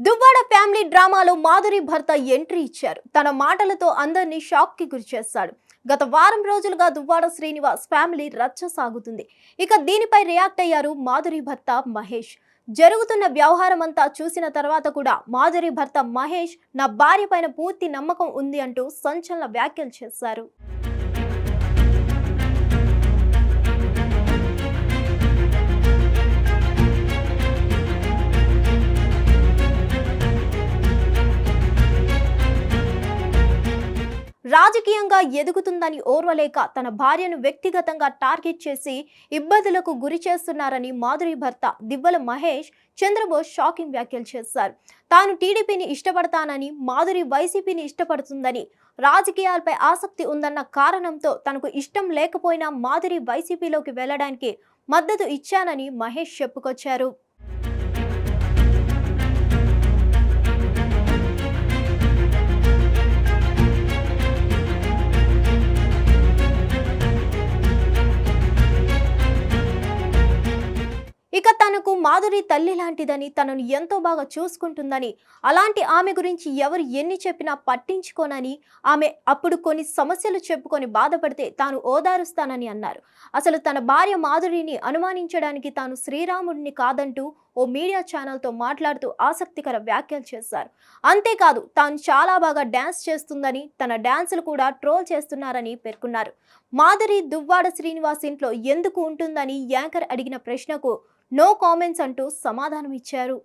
Duvvada family డ్రామాలో మాధురి భర్త entry ఇచ్చారు. తన మాటలతో అందరినీ షాక్ కి గురి చేశాడు. గత వారం రోజులుగా దువ్వాడ శ్రీనివాస్ ఫ్యామిలీ రచ్చ సాగుతుంది. ఇక దీనిపై రియాక్ట్ అయ్యారు మాధురి భర్త మహేష్. జరుగుతున్న వ్యవహారం అంతా చూసిన తర్వాత కూడా మాధురి భర్త మహేష్ నా భార్య పైన పూర్తి నమ్మకం ఉంది అంటూ సంచలన వ్యాఖ్యలు చేశారు. రాజకీయంగా ఎదుగుతుందని ఓర్వలేక తన భార్యను వ్యక్తిగతంగా టార్గెట్ చేసి ఇబ్బందులకు గురి చేస్తున్నారని మాధురి భర్త దివ్వల మహేష్ చంద్రబోస్ షాకింగ్ వ్యాఖ్యలు చేశారు. తాను టీడీపీని ఇష్టపడతానని, మాధురి వైసీపీని ఇష్టపడుతుందని, రాజకీయాలపై ఆసక్తి ఉందన్న కారణంతో తనకు ఇష్టం లేకపోయినా మాధురి వైసీపీలోకి వెళ్లడానికి మద్దతు ఇచ్చానని మహేష్ చెప్పుకొచ్చారు. ఇక తనకు మాధురి తల్లి లాంటిదని, తనను ఎంతో బాగా చూసుకుంటుందని, అలాంటి ఆమె గురించి ఎవరు ఎన్ని చెప్పినా పట్టించుకోనని, ఆమె అప్పుడు కొన్ని సమస్యలు చెప్పుకొని బాధపడితే తాను ఓదారుస్తానని అన్నారు. అసలు తన భార్య మాధురిని అనుమానించడానికి తాను శ్రీరాముడిని కాదంటూ ఓ మీడియా ఛానల్తో మాట్లాడుతూ ఆసక్తికర వ్యాఖ్యలు చేశారు. అంతేకాదు తాను చాలా బాగా డ్యాన్స్ చేస్తుందని, తన డ్యాన్సులు కూడా ట్రోల్ చేస్తున్నారని పేర్కొన్నారు. మాధురి దువ్వాడ శ్రీనివాస్ ఇంట్లో ఎందుకు ఉంటుందని యాంకర్ అడిగిన ప్రశ్నకు నో కామెంట్స్ అంటూ సమాధానం ఇచ్చారు.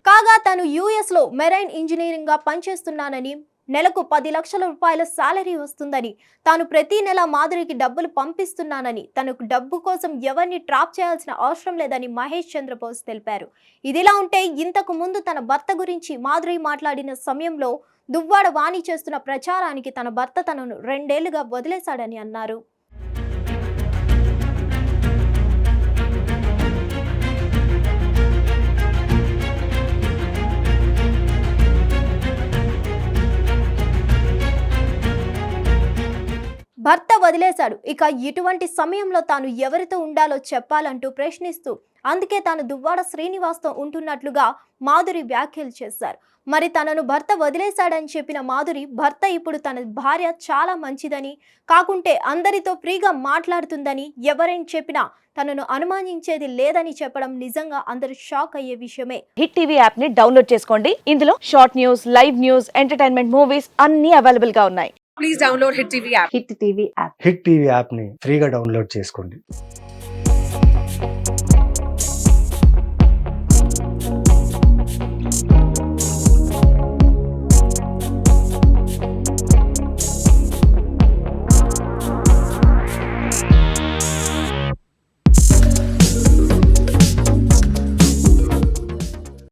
కాగా తను యుఎస్ లో మెరైన్ ఇంజనీరింగ్ గా పనిచేస్తున్నానని, నెలకు 10 లక్షల రూపాయల సాలరీ వస్తుందని, తాను ప్రతి నెల మాధురికి డబ్బులు పంపిస్తున్నానని, తనకు డబ్బు కోసం ఎవరిని ట్రాప్ చేయాల్సిన అవసరం లేదని మహేష్ చంద్రబోస్ తెలిపారు. ఇదిలా ఉంటే ఇంతకు ముందు తన భర్త గురించి మాధురి మాట్లాడిన సమయంలో దువ్వాడ వాణి చేస్తున్న ప్రచారానికి తన భర్త తనను 2 ఏళ్లుగా వదిలేశాడని అన్నారు. భర్త వదిలేశాడు, ఇక ఇటువంటి సమయంలో తాను ఎవరితో ఉండాలో చెప్పాలంటూ ప్రశ్నిస్తూ అందుకే తాను దువ్వాడ శ్రీనివాస్తో ఉంటున్నట్లుగా మాధురి వ్యాఖ్యలు చేశారు. మరి తనను భర్త వదిలేశాడని చెప్పిన మాధురి భర్త ఇప్పుడు తన భార్య చాలా మంచిదని, కాకుంటే అందరితో ఫ్రీగా మాట్లాడుతుందని, ఎవరైనా చెప్పినా తనను అనుమానించేది లేదని చెప్పడం నిజంగా అందరూ షాక్ అయ్యే విషయమే. హిట్ టీవీ యాప్ ని డౌన్లోడ్ చేసుకోండి. ఇందులో short news, live news, entertainment movies అన్ని అవైలబుల్ గా ఉన్నాయి. Please download Hit TV app. Hit TV app hit TV యాప్ని ఫ్రీగా డౌన్లోడ్ చేసుకోండి.